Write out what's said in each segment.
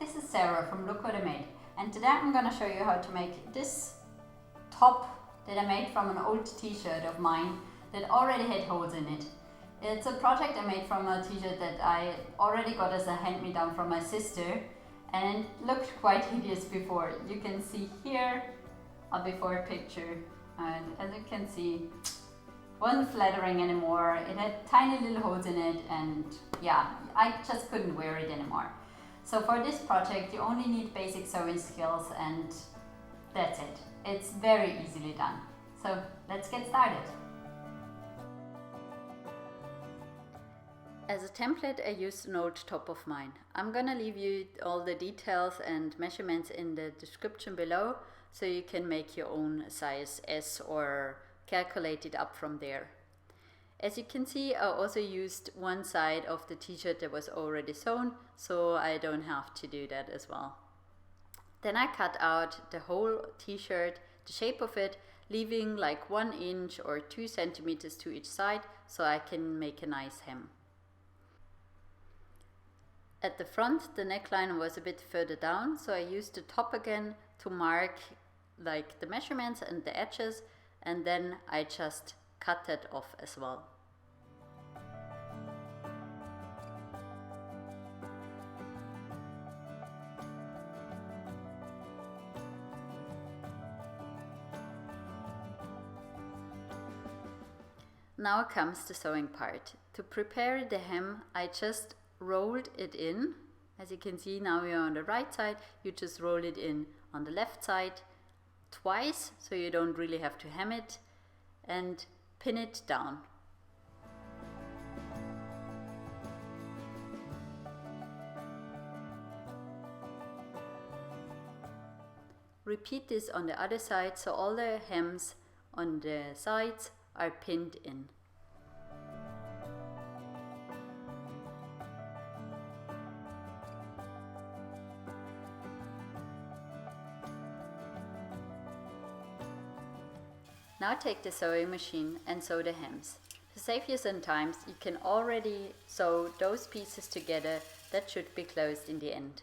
This is Sarah from Look What I Made, and today I'm gonna show you how to make this top that I made from an old t-shirt of mine that already had holes in it. It's a project I made from a t-shirt that I already got as a hand-me-down from my sister, and it looked quite hideous before. You can see here a before picture, and as you can see, it wasn't flattering anymore. It had tiny little holes in it, and yeah, I just couldn't wear it anymore. So for this project you only need basic sewing skills, and that's it. It's very easily done. So let's get started. As a template I used an old top of mine. I'm gonna leave you all the details and measurements in the description below so you can make your own size S or calculate it up from there. As you can see, I also used one side of the t-shirt that was already sewn, so I don't have to do that as well. Then I cut out the whole t-shirt, the shape of it, leaving like 1 inch or 2 centimeters to each side so I can make a nice hem. At the front, the neckline was a bit further down, so I used the top again to mark like the measurements and the edges, and then I just cut that off as well. Now comes the sewing part. To prepare the hem, I just rolled it in. As you can see, now we are on the right side, you just roll it in on the left side twice, so you don't really have to hem it, and pin it down. Repeat this on the other side so all the hems on the sides are pinned in. Now take the sewing machine and sew the hems. To save you some time, you can already sew those pieces together that should be closed in the end.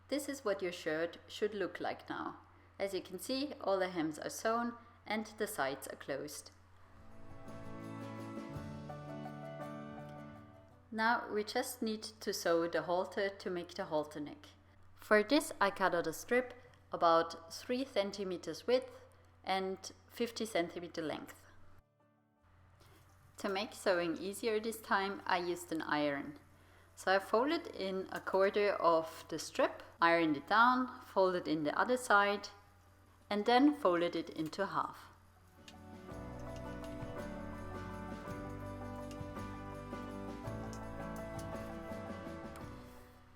This is what your shirt should look like now. As you can see, all the hems are sewn and the sides are closed. Now we just need to sew the halter to make the halter neck. For this I cut out a strip about 3 centimeters width and 50 centimeter length. To make sewing easier this time, I used an iron. So I folded in a quarter of the strip, ironed it down, folded in the other side, and then folded it into half.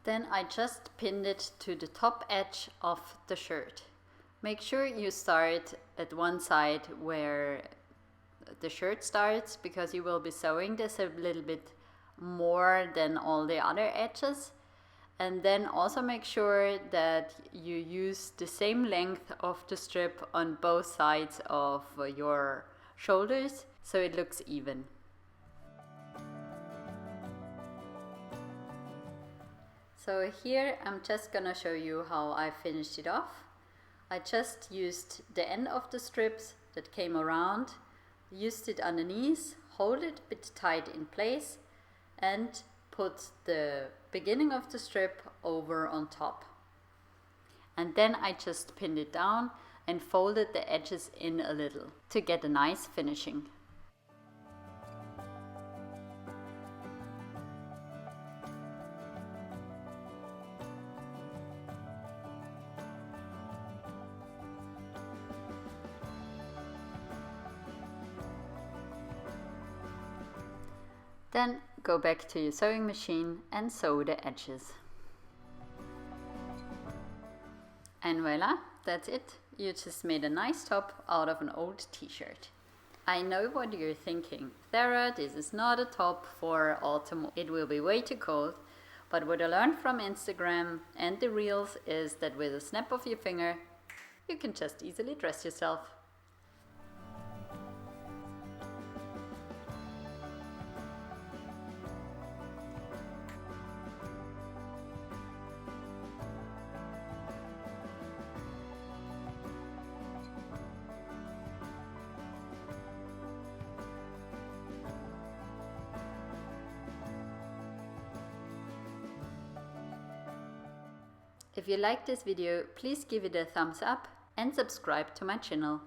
Then I just pinned it to the top edge of the shirt. Make sure you start at one side where the shirt starts, because you will be sewing this a little bit more than all the other edges. And then also make sure that you use the same length of the strip on both sides of your shoulders so it looks even. So here I'm just gonna show you how I finished it off. I just used the end of the strips that came around, used it underneath, hold it a bit tight in place, and put the beginning of the strip over on top. And then I just pinned it down and folded the edges in a little to get a nice finishing. Then go back to your sewing machine and sew the edges. And voila, that's it. You just made a nice top out of an old t-shirt. I know what you're thinking. Sarah, this is not a top for autumn. It will be way too cold. But what I learned from Instagram and the reels is that with a snap of your finger, you can just easily dress yourself. If you liked this video, please give it a thumbs up and subscribe to my channel.